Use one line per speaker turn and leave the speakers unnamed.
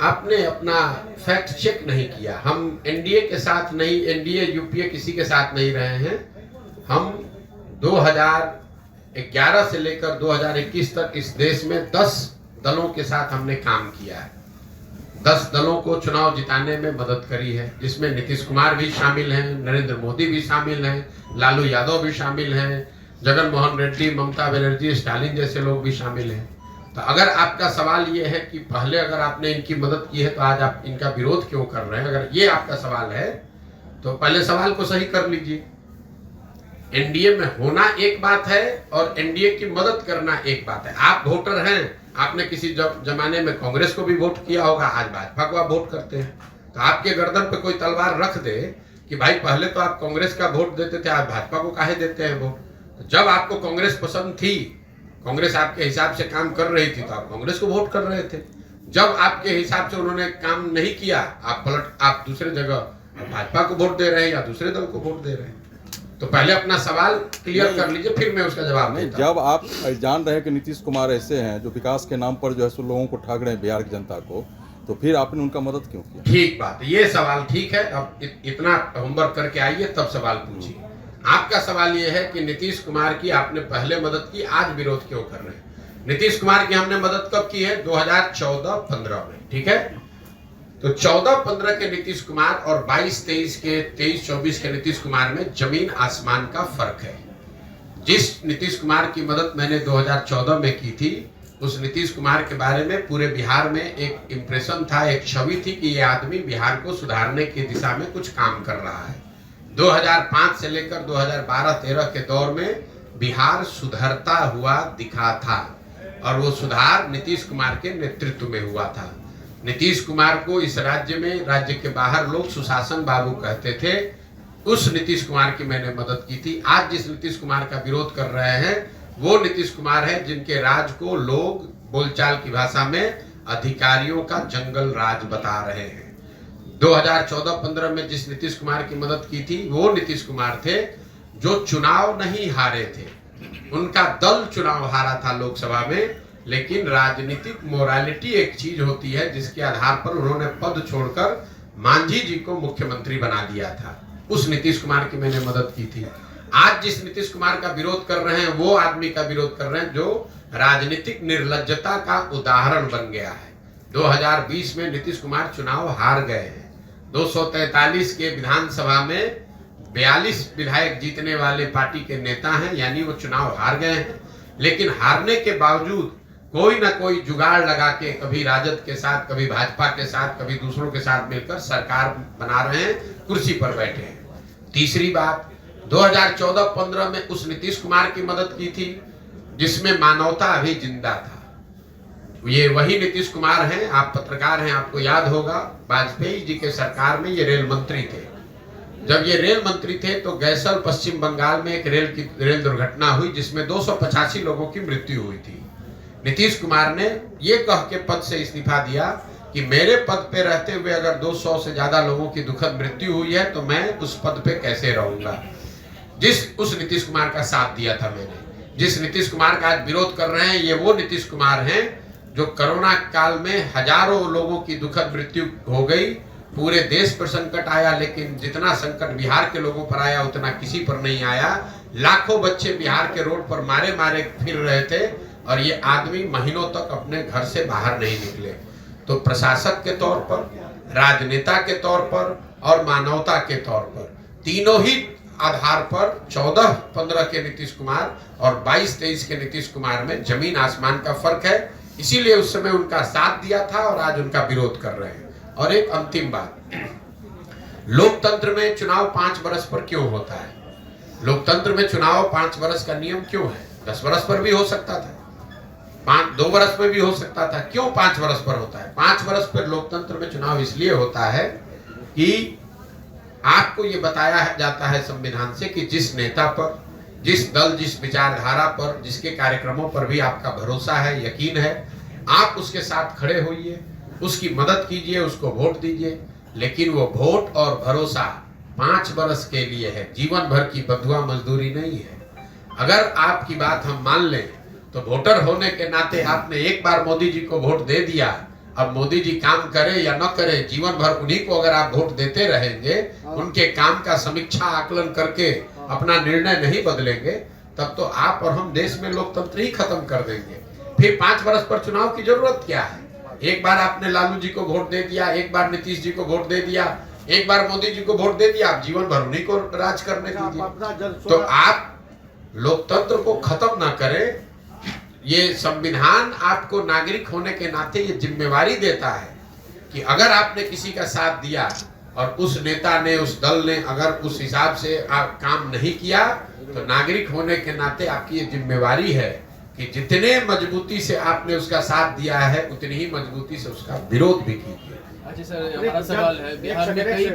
आपने अपना fact check नहीं किया। हम एनडीए के साथ नहीं, एनडीए यूपीए किसी के साथ नहीं रहे हैं। हम 2011 से लेकर 2021 तक इस देश में 10 दलों के साथ हमने काम किया है। 10 दलों को चुनाव जिताने में मदद करी है, जिसमें नीतीश कुमार भी शामिल हैं, नरेंद्र मोदी भी शामिल हैं, लालू यादव भी शामिल हैं, जगन मोहन रेड्डी, ममता बनर्जी, स्टालिन जैसे लोग भी शामिल हैं। तो अगर आपका सवाल ये है कि पहले अगर आपने इनकी मदद की है तो आज आप इनका विरोध क्यों कर रहे हैं, अगर ये आपका सवाल है तो पहले सवाल को सही कर लीजिए। एनडीए में होना एक बात है और एनडीए की मदद करना एक बात है। आप वोटर हैं, आपने किसी जमाने में कांग्रेस को भी वोट किया होगा, आज भाजपा को आप वोट करते हैं। तो आपके गर्दन पे कोई तलवार रख दे कि भाई पहले तो आप कांग्रेस का वोट देते थे, आज भाजपा को काहे देते हैं वोट। तो जब आपको कांग्रेस पसंद थी, कांग्रेस आपके हिसाब से काम कर रही थी, तो आप कांग्रेस को वोट कर रहे थे। जब आपके हिसाब से उन्होंने काम नहीं किया, आप दूसरे जगह भाजपा को वोट दे रहे हैं या दूसरे दल को वोट दे रहे हैं। तो पहले अपना सवाल क्लियर कर लीजिए, फिर मैं उसका जवाब
नहीं। जब आप जान रहे हैं कि नीतीश कुमार ऐसे हैं जो विकास के नाम पर जो है सो लोगों को ठग रहे हैं, बिहार की जनता को, तो फिर आपने उनका मदद क्यों किया?
ठीक बात, ये सवाल ठीक है। अब इतना होमवर्क करके आइए तब सवाल पूछिए। आपका सवाल ये है कि नीतीश कुमार की आपने पहले मदद की, आज विरोध क्यों कर रहे हैं। नीतीश कुमार की हमने मदद कब की है? 2014-15 में, ठीक है। तो 14-15 के नीतीश कुमार और 22-23 के 23-24 के नीतीश कुमार में जमीन आसमान का फर्क है। जिस नीतीश कुमार की मदद मैंने 2014 में की थी, उस नीतीश कुमार के बारे में पूरे बिहार में एक इंप्रेशन था, एक छवि थी कि ये आदमी बिहार को सुधारने की दिशा में कुछ काम कर रहा है। 2005 से लेकर 2012-13 के दौर में बिहार सुधरता हुआ दिखा था और वो सुधार नीतीश कुमार के नेतृत्व में हुआ था। नीतीश कुमार को इस राज्य में, राज्य के बाहर लोग सुशासन बाबू कहते थे। उस नीतीश कुमार की मैंने मदद की थी। आज जिस नीतीश कुमार का विरोध कर रहे हैं वो नीतीश कुमार है जिनके राज को लोग बोलचाल की भाषा में अधिकारियों का जंगल राज बता रहे हैं। 2014-15 में जिस नीतीश कुमार की मदद की थी वो नीतीश कुमार थे जो चुनाव नहीं हारे थे। उनका दल चुनाव हारा था लोकसभा में, लेकिन राजनीतिक मोरालिटी एक चीज होती है जिसके आधार पर उन्होंने पद छोड़कर मांझी जी को मुख्यमंत्री बना दिया था। उस नीतीश कुमार की मैंने मदद की थी। आज जिस नीतीश कुमार का विरोध कर रहे हैं वो आदमी का विरोध कर रहे हैं जो राजनीतिक निर्लज्जता का उदाहरण बन गया है। 2020 में नीतीश कुमार चुनाव हार गए हैं। 243 के विधानसभा में 42 विधायक जीतने वाले पार्टी के नेता हैं, यानी वो चुनाव हार गए हैं। लेकिन हारने के बावजूद कोई ना कोई जुगाड़ लगा के कभी राजद के साथ, कभी भाजपा के साथ, कभी दूसरों के साथ मिलकर सरकार बना रहे हैं, कुर्सी पर बैठे हैं। तीसरी बात, 2014-15 में उस नीतीश कुमार की मदद की थी जिसमें मानवता अभी जिंदा था। ये वही नीतीश कुमार हैं, आप पत्रकार हैं, आपको याद होगा वाजपेयी जी के सरकार में ये रेल मंत्री थे। जब ये रेल मंत्री थे तो गैसल पश्चिम बंगाल में एक रेल दुर्घटना हुई जिसमें 285 लोगों की मृत्यु हुई थी। नीतीश कुमार ने ये कह के पद से इस्तीफा दिया कि मेरे पद पे रहते हुए अगर 200 से ज्यादा लोगों की दुखद मृत्यु हुई है तो मैं उस पद पे कैसे रहूंगा। उस नीतीश कुमार का साथ दिया था मैंने। जिस नीतीश कुमार का आज विरोध कर रहे हैं ये वो नीतीश कुमार हैं जो कोरोना काल में हजारों लोगों की दुखद मृत्यु हो गई, पूरे देश पर संकट आया, लेकिन जितना संकट बिहार के लोगों पर आया उतना किसी पर नहीं आया। लाखों बच्चे बिहार के रोड पर मारे मारे फिर रहे थे और ये आदमी महीनों तक अपने घर से बाहर नहीं निकले। तो प्रशासक के तौर पर, राजनेता के तौर पर और मानवता के तौर पर, तीनों ही आधार पर 14-15 के नीतीश कुमार और 22-23 के नीतीश कुमार में जमीन आसमान का फर्क है। इसीलिए उस समय उनका साथ दिया था और आज उनका विरोध कर रहे हैं। और एक अंतिम बात, लोकतंत्र में चुनाव 5 वर्ष पर क्यों होता है? लोकतंत्र में चुनाव 5 वर्ष का नियम क्यों है? 10 वर्ष पर भी हो सकता था, 2 वर्ष में भी हो सकता था, क्यों 5 वर्ष पर होता है? 5 वर्ष पर लोकतंत्र में चुनाव इसलिए होता है कि आपको ये बताया जाता है संविधान से कि जिस नेता पर, जिस दल, जिस विचारधारा पर, जिसके कार्यक्रमों पर भी आपका भरोसा है, यकीन है, आप उसके साथ खड़े होइए, उसकी मदद कीजिए, उसको वोट दीजिए। लेकिन वो वोट और भरोसा 5 वर्ष के लिए है, जीवन भर की बंधुआ मजदूरी नहीं है। अगर आपकी बात हम मान लें तो वोटर होने के नाते आपने एक बार मोदी जी को वोट दे दिया अब मोदी जी काम करे या न करे, जीवन भर उन्हीं को अगर आप वोट देते रहेंगे, उनके काम का समीक्षा आकलन करके अपना निर्णय नहीं बदलेंगे, तब तो आप और हम देश में लोकतंत्र ही खत्म कर देंगे। फिर 5 वर्ष पर चुनाव की जरूरत क्या है? एक बार आपने लालू जी को वोट दे दिया, एक बार नीतीश जी को वोट दे दिया, एक बार मोदी जी को वोट दे दिया, आप जीवन भर उन्हीं को राज करने दीजिए। तो आप लोकतंत्र को खत्म ना करें। ये संविधान आपको नागरिक होने के नाते ये जिम्मेवारी देता है कि अगर आपने किसी का साथ दिया और उस नेता ने, उस दल ने अगर उस हिसाब से काम नहीं किया, तो नागरिक होने के नाते आपकी ये जिम्मेवारी है कि जितने मजबूती से आपने उसका साथ दिया है, उतनी ही मजबूती से उसका विरोध भी कीजिए।
अच्छा सर, हमारा सवाल है, बिहार में कई